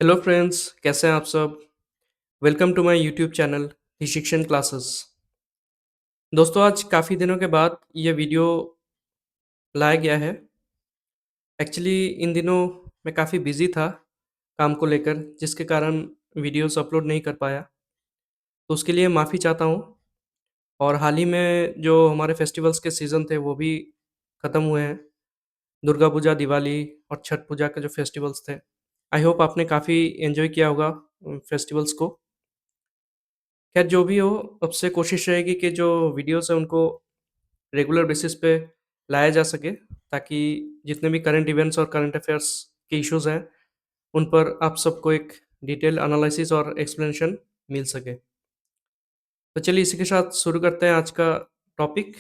Hello friends, कैसे हैं आप सब? Welcome to my YouTube channel the Shikshan classes. दोस्तों, आज काफ़ी दिनों के बाद ये वीडियो लाया गया है। एक्चुअली इन दिनों मैं काफ़ी बिज़ी था काम को लेकर, जिसके कारण वीडियोस अपलोड नहीं कर पाया। तो उसके लिए माफ़ी चाहता हूँ। और हाल ही में जो हमारे फेस्टिवल्स के सीज़न थे वो भी ख़त्म हुए हैं। दुर्गा पूजा, दिवाली और छठ पूजा के जो फेस्टिवल्स थे। आई होप आपने काफ़ी एन्जॉय किया होगा फेस्टिवल्स को। खैर जो भी हो, अब से कोशिश रहेगी कि जो वीडियोज़ हैं उनको रेगुलर बेसिस पे लाया जा सके, ताकि जितने भी करंट इवेंट्स और करंट अफेयर्स के इश्यूज़ हैं, उन पर आप सबको एक डिटेल एनालिसिस और एक्सप्लेनेशन मिल सके। तो चलिए इसी के साथ शुरू करते हैं आज का टॉपिक।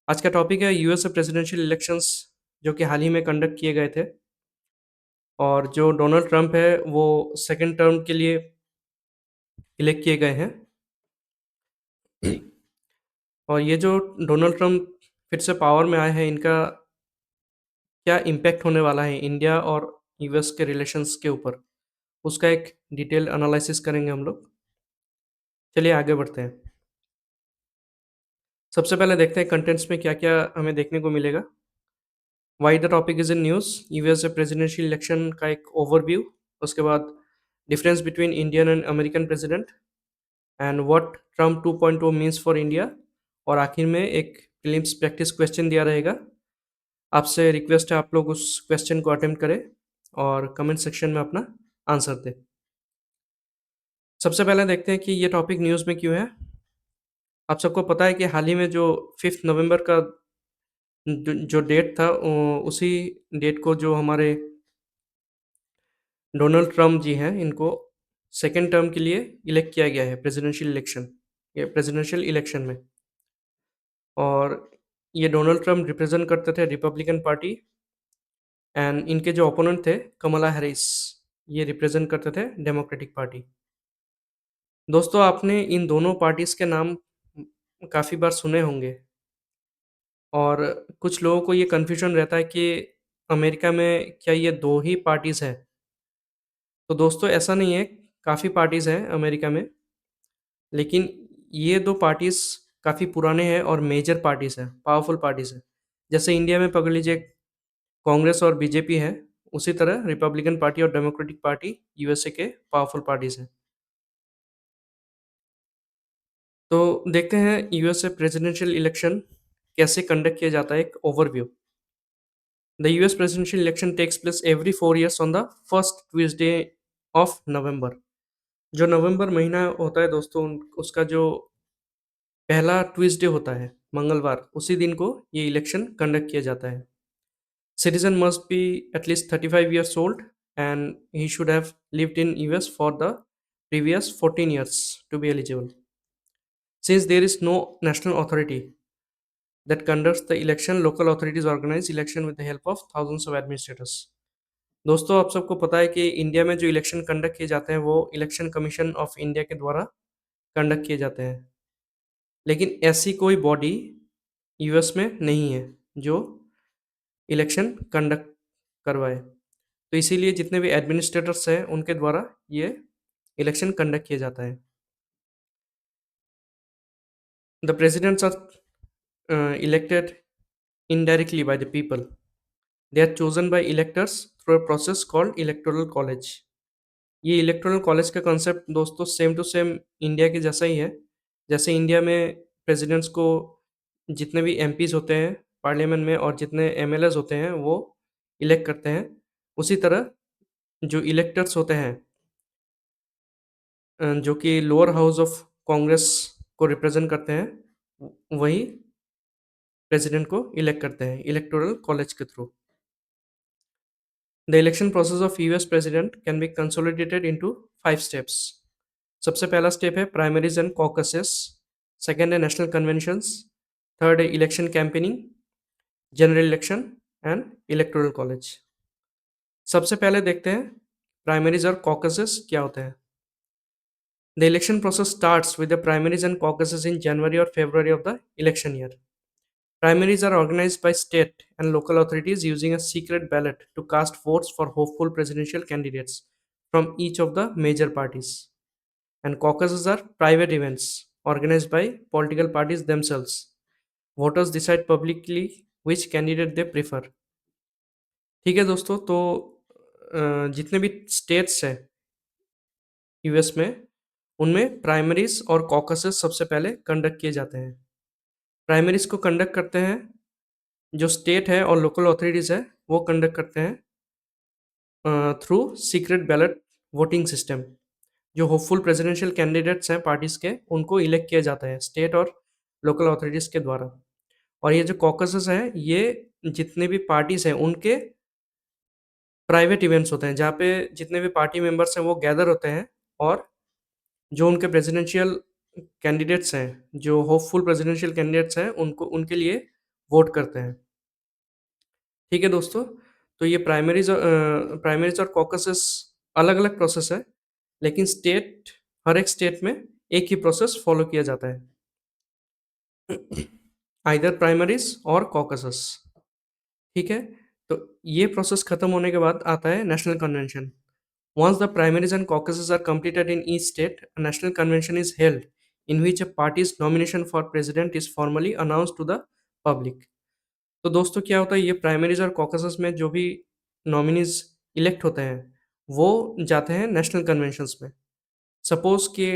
आज का टॉपिक है यूएस प्रेसिडेंशियल इलेक्शंस, जो कि हाल ही में कंडक्ट किए गए थे। और जो डोनाल्ड ट्रंप है वो सेकंड टर्म के लिए इलेक्ट किए गए हैं। और ये जो डोनाल्ड ट्रंप फिर से पावर में आए हैं, इनका क्या इम्पैक्ट होने वाला है इंडिया और यूएस के रिलेशंस के ऊपर, उसका एक डिटेल एनालिसिस करेंगे हम लोग। चलिए आगे बढ़ते हैं। सबसे पहले देखते हैं कंटेंट्स में क्या-क्या हमें देखने को मिलेगा। Why the topic is in news, US presidential election का एक ओवरव्यू, उसके बाद difference between Indian and American president and what Trump 2.0 means for India, और आखिर में एक प्रीलिम्स प्रैक्टिस क्वेश्चन दिया रहेगा। आपसे रिक्वेस्ट है आप लोग उस क्वेश्चन को अटेम्प्ट करें और कमेंट सेक्शन में अपना आंसर दें। सबसे पहले देखते हैं कि ये टॉपिक न्यूज़ में क्यों है। आप सबको पता है कि हाल ही में जो 5 नवंबर का जो डेट था, उसी डेट को जो हमारे डोनाल्ड ट्रम्प जी हैं, इनको सेकंड टर्म के लिए इलेक्ट किया गया है प्रेसिडेंशियल इलेक्शन में। और ये डोनाल्ड ट्रम्प रिप्रेजेंट करते थे रिपब्लिकन पार्टी, एंड इनके जो ओपोनेंट थे कमला हैरिस, ये रिप्रेजेंट करते थे डेमोक्रेटिक पार्टी। दोस्तों, आपने इन दोनों पार्टीज़ के नाम काफ़ी बार सुने होंगे। और कुछ लोगों को ये कन्फ्यूजन रहता है कि अमेरिका में क्या ये 2 ही पार्टीज़ हैं? तो दोस्तों ऐसा नहीं है, काफ़ी पार्टीज़ हैं अमेरिका में, लेकिन ये 2 पार्टीज़ काफ़ी पुराने हैं और मेजर पार्टीज़ हैं, पावरफुल पार्टीज़ हैं। जैसे इंडिया में पकड़ लीजिए कांग्रेस और बीजेपी है, उसी तरह रिपब्लिकन पार्टी और डेमोक्रेटिक पार्टी यूएसए के पावरफुल पार्टीज़ हैं। तो देखते हैं यूएसए प्रेसिडेंशियल इलेक्शन कैसे कंडक्ट किया जाता है, एक overview. The US presidential election takes place every 4 years on the first Tuesday of November. जो नवंबर महीना होता है दोस्तों, उसका जो पहला ट्यूसडे होता है, मंगलवार, उसी दिन को ये इलेक्शन कंडक्ट किया जाता है। Citizen must be at least 35 years old and he should have lived in US for the previous 14 years to be eligible. Since there is no national authority that conducts the election, local authorities organize election with the help of thousands of administrators. दोस्तों, आप सबको पता है कि India में जो election conduct किए जाते हैं वो इलेक्शन कमीशन ऑफ इंडिया के द्वारा कंडक्ट किए जाते हैं। लेकिन ऐसी कोई बॉडी यूएस में नहीं है जो इलेक्शन कंडक्ट करवाए। तो इसीलिए जितने भी एडमिनिस्ट्रेटर्स हैं उनके द्वारा ये इलेक्शन कंडक्ट किया जाता है। The presidents are elected indirectly by the people. They are chosen by electors through a process called electoral college. ये इलेक्टोरल कॉलेज का कॉन्सेप्ट दोस्तों सेम टू सेम इंडिया के जैसा ही है। जैसे इंडिया में प्रेसिडेंट्स को जितने भी एमपीज होते हैं पार्लियामेंट में और जितने एमएलएज होते हैं वो इलेक्ट करते हैं, उसी तरह जो इलेक्टर्स होते हैं, जो कि लोअर हाउस ऑफ कांग्रेस को रिप्रेजेंट करते हैं, वही प्रेसिडेंट को इलेक्ट करते हैं इलेक्टोरल कॉलेज के through. The election process of US president can be consolidated into 5 steps. सबसे पहला स्टेप है प्राइमरीज एंड कॉकसेस, सेकेंड है नेशनल कन्वेंशंस, थर्ड है election campaigning, general election and electoral college. सबसे पहले देखते हैं प्राइमरीज और कॉकसेस क्या होते हैं। The election process starts with the primaries and caucuses in January or February of the election year. Primaries are organized by state and local authorities using a secret ballot to cast votes for hopeful presidential candidates. from each of the major parties. And caucuses are private events organized by political parties themselves. Voters decide publicly which candidate they prefer. ठीक है दोस्तों, तो जितने भी states हैं US में, उनमें primaries और कॉकसेस सबसे पहले कंडक्ट किए जाते हैं। प्राइमरीज को कंडक्ट करते हैं जो स्टेट है और लोकल अथॉरिटीज़ है, वो कंडक्ट करते हैं through secret ballot voting system. जो होपफुल प्रेसिडेंशियल कैंडिडेट्स हैं पार्टीज के, उनको इलेक्ट किया जाता है स्टेट और लोकल अथॉरिटीज़ के द्वारा। और ये जो कॉकसेस हैं, ये जितने भी पार्टीज हैं उनके प्राइवेट इवेंट्स होते हैं, जहाँ पे जितने भी पार्टी मेंबर्स हैं वो गैदर होते हैं और जो उनके प्रेसिडेंशियल कैंडिडेट्स हैं, जो होपफुल प्रेसिडेंशियल कैंडिडेट्स हैं, उनको उनके लिए वोट करते हैं। ठीक है दोस्तों, तो ये प्राइमरीज और कॉकसेस अलग-अलग प्रोसेस है, लेकिन हर एक स्टेट में एक ही प्रोसेस फॉलो किया जाता है। आइदर प्राइमरीज और कॉकसेस। ठीक है, तो ये प्रोसेस खत्म होने के बाद आता है national convention. Once the primaries and caucuses are completed in each state, a national convention is held in which a party's nomination for president is formally announced to the public. तो दोस्तों क्या होता है, ये प्राइमरीज और कॉकसेस में जो भी नॉमिनीज इलेक्ट होते हैं, वो जाते हैं नेशनल कन्वेंशंस में। सपोज कि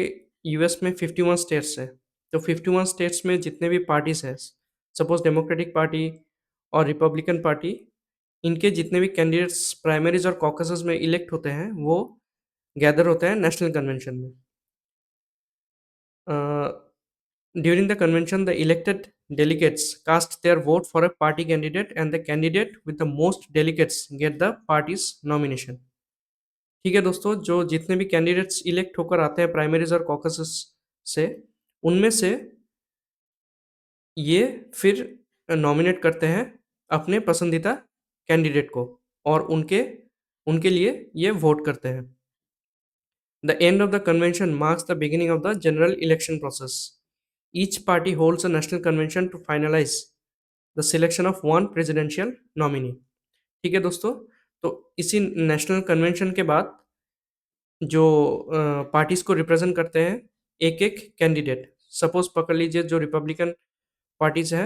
यूएस में 51 स्टेट्स है, तो 51 स्टेट्स में जितने भी पार्टीज हैं, सपोज डेमोक्रेटिक पार्टी और रिपब्लिकन पार्टी, इनके जितने भी कैंडिडेट्स प्राइमरीज और कॉकसेस में इलेक्ट होते हैं, वो गैदर होते हैं नेशनल कन्वेंशन में। During the convention the elected delegates cast their vote for a party candidate and the candidate with the most delegates get the party's nomination. ठीक है दोस्तों, जो जितने भी कैंडिडेट्स इलेक्ट होकर आते हैं प्राइमरीज और कॉकसेस से, उनमें से ये फिर नॉमिनेट करते हैं अपने पसंदीदा कैंडिडेट को और उनके उनके लिए ये वोट करते हैं। The end of the convention marks the beginning of the general election process. Each party holds a national convention to finalize the selection of one presidential nominee. ठीक है दोस्तों, तो इसी नेशनल कन्वेंशन के बाद जो पार्टीज को रिप्रेजेंट करते हैं एक एक कैंडिडेट, सपोज पकड़ लीजिए जो रिपब्लिकन पार्टीज है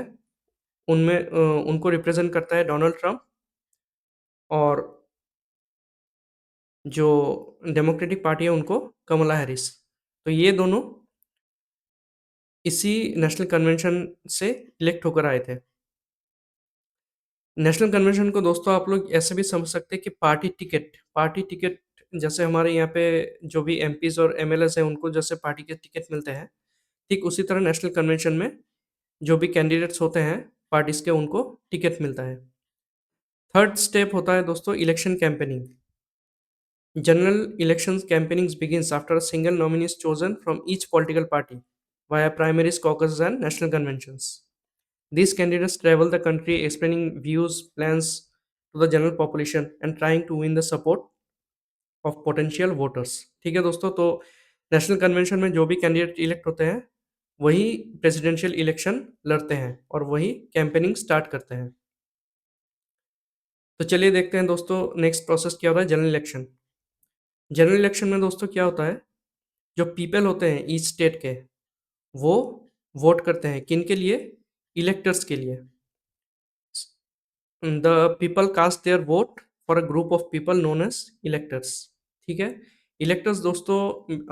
उनमें उनको रिप्रेजेंट करता है डोनाल्ड ट्रंप, और जो डेमोक्रेटिक पार्टी है उनको कमला हैरिस। तो ये दोनों इसी नेशनल कन्वेंशन से इलेक्ट होकर आए थे। नेशनल कन्वेंशन को दोस्तों आप लोग ऐसे भी समझ सकते हैं कि पार्टी टिकट जैसे हमारे यहाँ पे जो भी एमपीज़ और एमएलएस हैं उनको जैसे पार्टी के टिकट मिलते हैं, ठीक उसी तरह नेशनल कन्वेंशन में जो भी कैंडिडेट्स होते हैं पार्टीज़ के, उनको टिकट मिलता है। थर्ड स्टेप होता है दोस्तों election campaigning. General election campaigning begins after a single nominee is chosen from each political party via primaries, caucuses and national conventions. These candidates travel the country explaining views, plans to the general population and trying to win the support of potential voters. ठीक है दोस्तों, तो national convention में जो भी candidate elect होते हैं वही प्रेसिडेंशियल इलेक्शन लड़ते हैं और वही कैंपेनिंग स्टार्ट करते हैं। तो चलिए देखते हैं दोस्तों नेक्स्ट प्रोसेस क्या होता है, जनरल इलेक्शन। जनरल इलेक्शन में दोस्तों क्या होता है, जो पीपल होते हैं ईच स्टेट के, वो वोट करते हैं किन के लिए, इलेक्टर्स के लिए। The people cast their vote for a group of people known as electors. ठीक है, इलेक्टर्स दोस्तों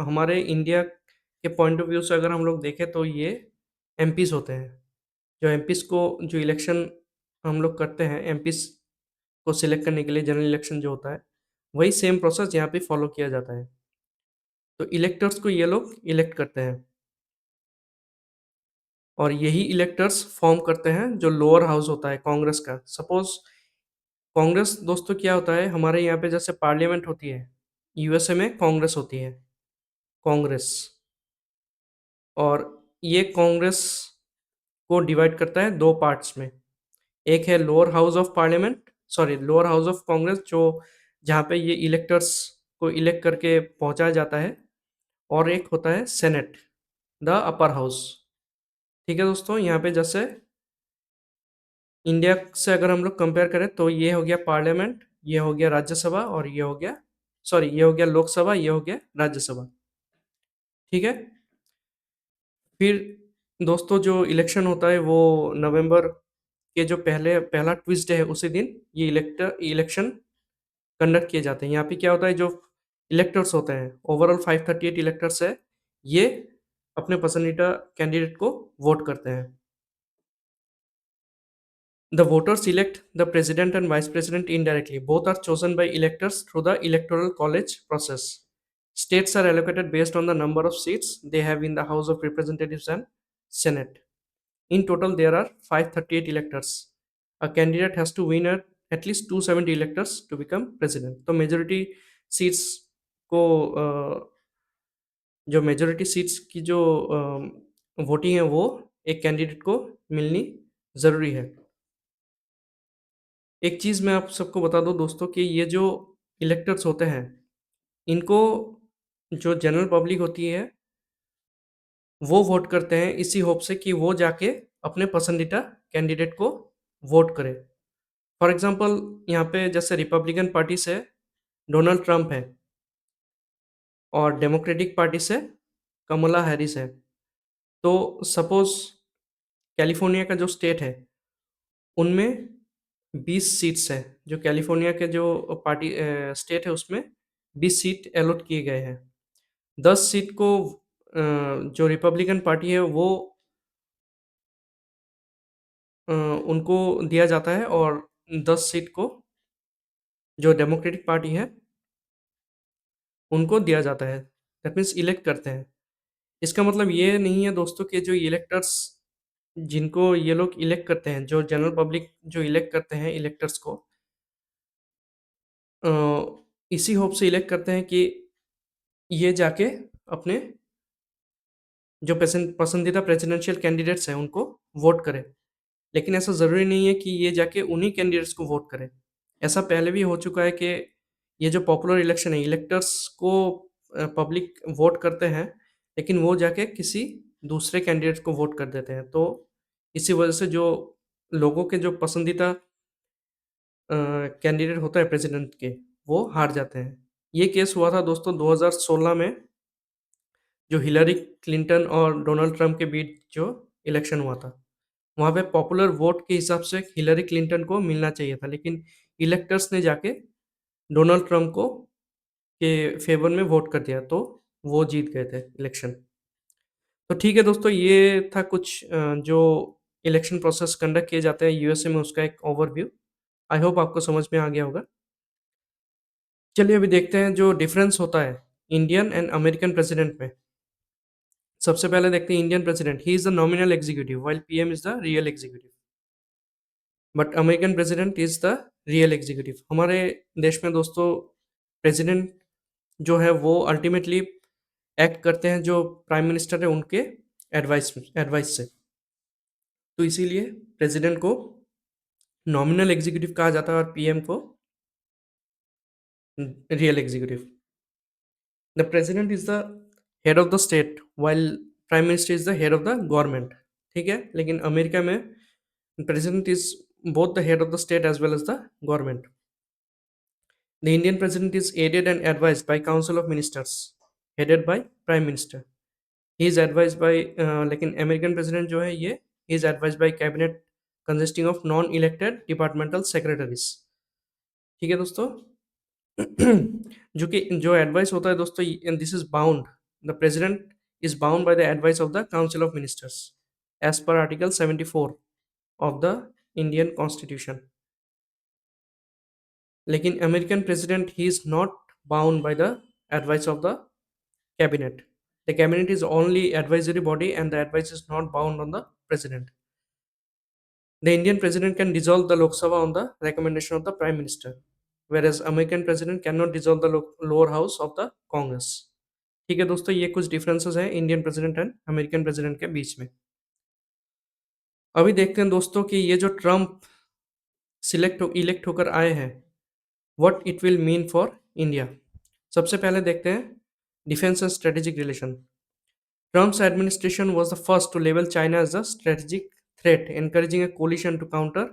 हमारे इंडिया के पॉइंट ऑफ व्यू से अगर हम लोग देखें तो ये एमपीज होते हैं। जो एमपीज को जो इलेक्शन हम लोग करते हैं एमपीज को सिलेक्ट करने के लिए, जनरल इलेक्शन जो होता है वही सेम प्रोसेस यहाँ पे फॉलो किया जाता है। तो इलेक्टर्स को ये लोग इलेक्ट करते हैं और यही इलेक्टर्स फॉर्म करते हैं जो लोअर हाउस होता है कांग्रेस का। सपोज कांग्रेस दोस्तों क्या होता है, हमारे यहाँ पे जैसे पार्लियामेंट होती है, यूएसए में कांग्रेस होती है, कांग्रेस। और ये कांग्रेस को डिवाइड करता है दो पार्ट्स में। एक है lower house of parliament, sorry lower house of Congress, जो जहाँ पे ये इलेक्टर्स को इलेक्ट करके पहुंचाया जाता है, और एक होता है सेनेट, द अपर हाउस। ठीक है दोस्तों, यहाँ पे जैसे इंडिया से अगर हम लोग कंपेयर करें तो ये हो गया पार्लियामेंट, ये हो गया राज्यसभा और ये हो गया सॉरी, ये हो गया लोकसभा, ये हो गया राज्यसभा। ठीक है? फिर दोस्तों जो इलेक्शन होता है वो नवंबर के जो पहला ट्यूसडे है उसी दिन ये इलेक्शन कंडक्ट किए जाते हैं। यहाँ पे क्या होता है, जो इलेक्टर्स होते हैं, ओवरऑल 538 इलेक्टर्स है, ये अपने पसंदीदा कैंडिडेट को वोट करते हैं। The voters elect the president and vice president indirectly. Both are chosen by electors through the electoral college process. States are allocated based on the number of seats they have in the House of Representatives and Senate. In total, there are 538 electors. A candidate has to win at least 270 electors to become president. तो majority seats को जो majority seats की जो voting है वो एक candidate को मिलनी ज़रूरी है। एक चीज़ मैं आप सबको बता दूँ दोस्तों कि ये जो इलेक्टर्स होते हैं, इनको जो जनरल पब्लिक होती है, वो वोट करते हैं इसी होप से कि वो जाके अपने पसंदीदा कैंडिडेट को वोट करे। फॉर एग्ज़ाम्पल यहाँ पे जैसे रिपब्लिकन पार्टी से डोनाल्ड ट्रंप है और डेमोक्रेटिक पार्टी से कमला हैरिस है। तो सपोज़ कैलिफ़ोर्निया का जो स्टेट है, उनमें 20 सीट्स हैं, जो कैलिफ़ोर्निया के जो स्टेट है उसमें 20 सीट अलॉट किए गए हैं। 10 सीट को जो रिपब्लिकन पार्टी है वो उनको दिया जाता है और 10 सीट को जो डेमोक्रेटिक पार्टी है उनको दिया जाता है। दैट मीन्स इलेक्ट करते हैं। इसका मतलब ये नहीं है दोस्तों कि जो इलेक्टर्स जिनको ये लोग इलेक्ट करते हैं, जो जनरल पब्लिक जो इलेक्ट करते हैं इलेक्टर्स को अ, इसी होप से इलेक्ट करते हैं कि ये जाके अपने जो पसंदीदा प्रेसिडेंशियल कैंडिडेट्स हैं उनको वोट करें। लेकिन ऐसा ज़रूरी नहीं है कि ये जाके उन्हीं कैंडिडेट्स को वोट करें। ऐसा पहले भी हो चुका है कि ये जो पॉपुलर इलेक्शन है, इलेक्टर्स को पब्लिक वोट करते हैं, लेकिन वो जाके किसी दूसरे कैंडिडेट को वोट कर देते हैं। तो इसी वजह से जो लोगों के जो पसंदीदा कैंडिडेट होता है प्रेसिडेंट के, वो हार जाते हैं। ये केस हुआ था दोस्तों 2016 में, जो हिलरी क्लिंटन और डोनाल्ड ट्रंप के बीच जो इलेक्शन हुआ था। वहाँ पे पॉपुलर वोट के हिसाब से हिलरी क्लिंटन को मिलना चाहिए था, लेकिन इलेक्टर्स ने जाके डोनाल्ड ट्रंप को के फ़ेवर में वोट कर दिया, तो वो जीत गए थे इलेक्शन। तो ठीक है दोस्तों, ये था कुछ जो इलेक्शन प्रोसेस कंडक्ट किए जाते हैं यूएसए में, उसका एक ओवरव्यू। आई होप आपको समझ में आ गया होगा। चलिए अभी देखते हैं जो डिफरेंस होता है इंडियन एंड अमेरिकन प्रेसिडेंट में। सबसे पहले देखते हैं Indian president, he is the nominal executive while PM is the real executive. But American president is the real executive. हमारे देश में दोस्तों प्रेसिडेंट जो है वो अल्टीमेटली एक्ट करते हैं जो प्राइम मिनिस्टर है उनके एडवाइस से। तो इसीलिए प्रेसिडेंट को नॉमिनल एग्जीक्यूटिव कहा जाता है और पीएम को real executive. The president is the head of the state while prime minister is the head of the government. ठीक है, लेकिन अमेरिका में president is both the head of the state as well as the government. The Indian president is aided and advised by Council of Ministers, headed by Prime Minister. He is advised by लेकिन American president जो है ये he is advised by cabinet consisting of non-elected departmental secretaries. ठीक है दोस्तों। जो कि जो एडवाइस होता है दोस्तों, this is bound, the president is bound by the advice of the council of ministers as per article 74 of the Indian constitution. लेकिन American president he is not bound by the advice of the cabinet. The cabinet is only advisory body and the advice is not bound on the president. The Indian president can dissolve the Lok Sabha on the recommendation of the Prime Minister, whereas American president cannot dissolve the lower house of the Congress. ठीक है दोस्तों, ये कुछ differences हैं Indian president and American president के बीच में। अभी देखते हैं दोस्तों कि ये जो ट्रम्प इलेक्ट होकर आए हैं, what it will mean for India. सबसे पहले देखते हैं defence and strategic relation. Trump's administration was the first to label China as a strategic threat, encouraging a coalition to counter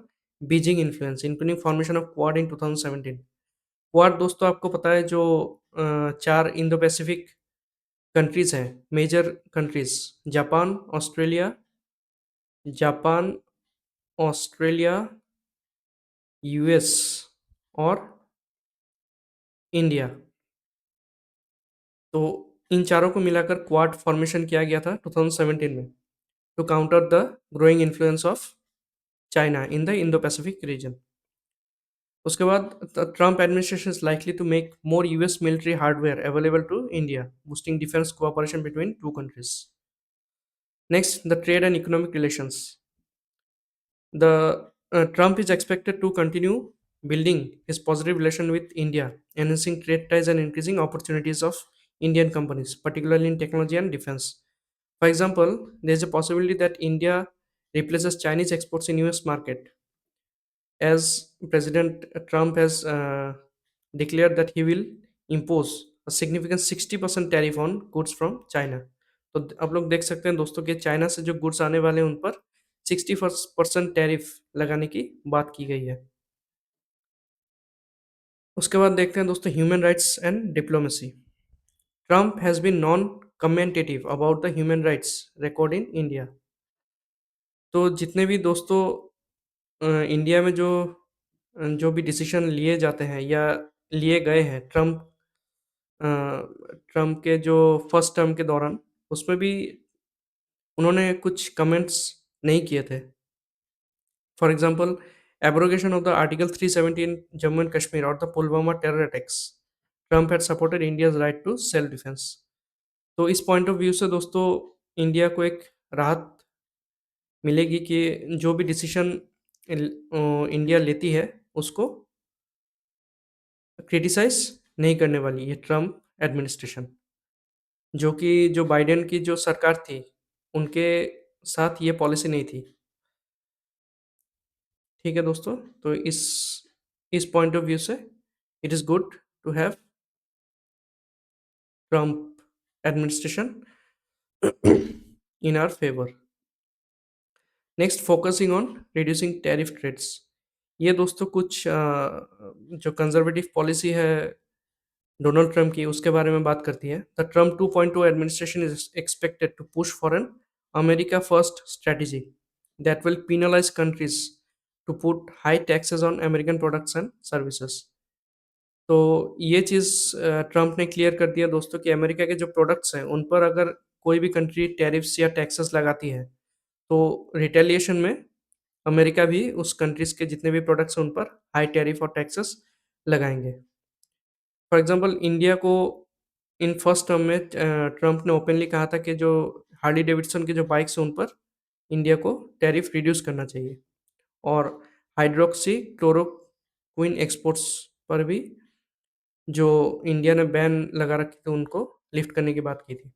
Beijing influence, including formation of Quad in 2017. Quad दोस्तों आपको पता है जो चार इंडो पैसिफिक कंट्रीज हैं, major countries. Japan, Japan, Australia, US और India. तो इन चारों को मिलाकर क्वाड फॉर्मेशन किया गया था 2017 में, to counter the growing influence of China in the Indo Pacific region. उसके बाद Trump administration is likely to make more US military hardware available to India, boosting defence cooperation between two countries. Next, the trade and economic relations. The Trump is expected to continue building his positive relation with India, enhancing trade ties and increasing opportunities of Indian companies, particularly in technology and defense. For example, there is a possibility that India replaces Chinese exports in US market, as President Trump has declared that he will impose a significant 60% tariff on goods from China. तो आप लोग देख सकते हैं दोस्तों कि China से जो गुड्स आने वाले हैं उन पर 60% टैरिफ लगाने की बात की गई है। उसके बाद देखते हैं दोस्तों human rights and diplomacy. Trump has been non commentative about the human rights record in India. तो जितने भी दोस्तों इंडिया में जो भी डिसीजन लिए जाते हैं या लिए गए हैं ट्रम्प के जो फर्स्ट टर्म के दौरान, उसमें भी उन्होंने कुछ कमेंट्स नहीं किए थे। For example, abrogation of the article 370 in Jammu and Kashmir और the Pulwama terror attacks, Trump had supported India's right to self defence. तो इस पॉइंट ऑफ व्यू से दोस्तों इंडिया को एक राहत मिलेगी कि जो भी डिसीजन इंडिया लेती है उसको क्रिटिसाइज नहीं करने वाली है ट्रम्प एडमिनिस्ट्रेशन, जो कि जो बाइडेन की जो सरकार थी उनके साथ ये पॉलिसी नहीं थी। ठीक है दोस्तों, तो इस पॉइंट ऑफ व्यू से it is good to have Trump administration in our favour. Next, focusing on reducing tariff trades. ये दोस्तों कुछ जो कंजर्वेटिव पॉलिसी है डोनाल्ड ट्रम्प की, उसके बारे में बात करती है। The Trump 2.0 administration is expected to push for an America first strategy that will penalize countries to put high taxes on American products and services। तो ये चीज़ ट्रम्प ने क्लियर कर दिया दोस्तों कि अमेरिका के जो प्रोडक्ट्स हैं उन पर अगर कोई भी कंट्री टैरिफ्स या टैक्सेस लगाती है तो रिटेलिएशन में अमेरिका भी उस कंट्रीज़ के जितने भी प्रोडक्ट्स हैं उन पर हाई टैरिफ और टैक्सेस लगाएंगे। फॉर एग्जांपल, इंडिया को इन फर्स्ट टर्म में ट्रम्प ने ओपनली कहा था कि जो हार्ली डेविडसन की जो बाइक्स हैं उन पर इंडिया को टैरिफ रिड्यूस करना चाहिए, और हाइड्रोक्सी क्लोरोक्विन एक्सपोर्ट्स पर भी जो इंडिया ने बैन लगा रखी थी उनको लिफ्ट करने की बात की थी।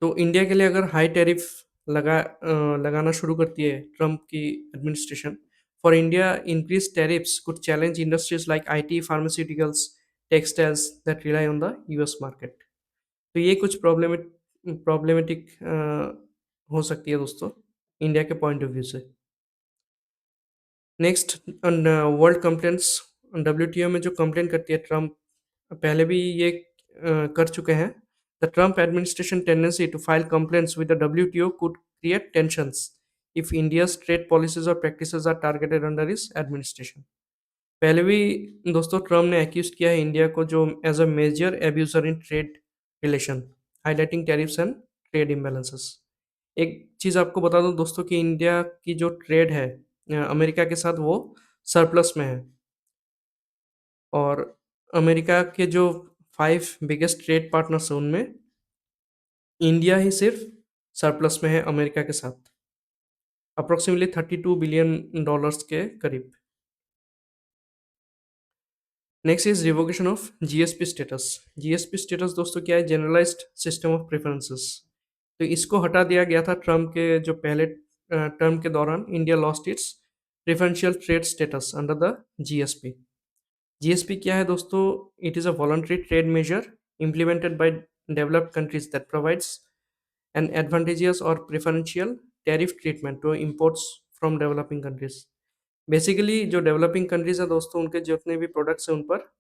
तो इंडिया के लिए अगर हाई टैरिफ लगाना शुरू करती है ट्रम्प की administration, for India increase tariffs could challenge industries like IT, pharmaceuticals, textiles that rely on the US market. तो ये कुछ प्रॉब्लमेटिक हो सकती है दोस्तों इंडिया के पॉइंट ऑफ व्यू से। Next, world complaints. डब्ल्यूटीओ में जो कंप्लेंट करती है ट्रम्प, पहले भी ये कर चुके हैं। The Trump administration tendency to file complaints with the WTO could create tensions if India's trade policies और प्रैक्टिसेस आर टारगेटेड अंडर इस एडमिनिस्ट्रेशन। पहले भी दोस्तों ट्रम्प ने एक्यूज किया है इंडिया को जो as a major abuser in trade relation, highlighting tariffs and trade imbalances. एक चीज़ आपको बता दूं दोस्तों कि इंडिया की जो ट्रेड है अमेरिका के साथ, वो सरप्लस में है, और अमेरिका के जो 5 बिगेस्ट ट्रेड पार्टनर्स हैं उनमें इंडिया ही सिर्फ सरप्लस में है अमेरिका के साथ, अप्रोक्सीमेटली $32 बिलियन के करीब। Next is revocation of GSP status. GSP status दोस्तों क्या है? Generalised system of preferences. तो इसको हटा दिया गया था ट्रम्प के जो पहले टर्म के दौरान। India lost its preferential trade status under the GSP. GSP क्या है दोस्तों? It is a voluntary trade measure implemented by developed countries that provides an advantageous or preferential tariff treatment to imports from developing countries। Basically जो developing countries है दोस्तों, उनके जितने भी products हैं उन पर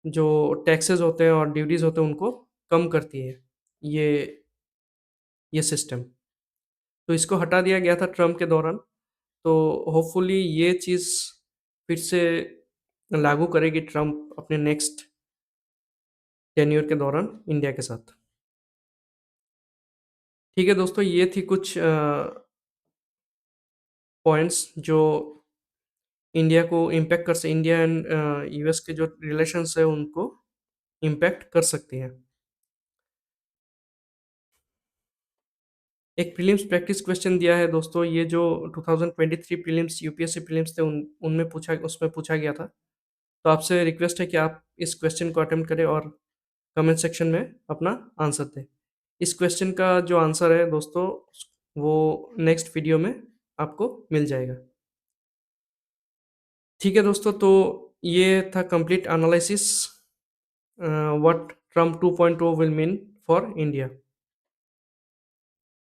जो टैक्सेस होते हैं और ड्यूटीज़ होते हैं उनको कम करती है ये ये सिस्टम। तो इसको हटा दिया गया था ट्रम्प के दौरान। तो होपफुली ये चीज़ फिर से लागू करेगी ट्रम्प अपने नेक्स्ट टेन्योर के दौरान इंडिया के साथ। ठीक है दोस्तों, ये थी कुछ पॉइंट्स जो इंडिया को इम्पैक्ट इंडिया एंड यूएस के जो रिलेशंस है उनको इम्पैक्ट कर सकती हैं। एक प्रीलिम्स प्रैक्टिस क्वेश्चन दिया है दोस्तों, ये जो 2023 प्रीलिम्स यूपीएससी प्रीलिम्स थे उनमें उसमें पूछा गया था। तो आपसे रिक्वेस्ट है कि आप इस क्वेश्चन को अटेम्प्ट करें और कमेंट सेक्शन में अपना आंसर दें। इस क्वेश्चन का जो आंसर है दोस्तों, वो नेक्स्ट वीडियो में आपको मिल जाएगा। ठीक है दोस्तों, तो ये था complete analysis what Trump 2.0 will mean for India.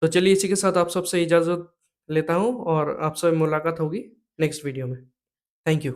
तो चलिए इसी के साथ आप सबसे इजाज़त लेता हूँ और आपसे मुलाकात होगी नेक्स्ट वीडियो में। Thank you.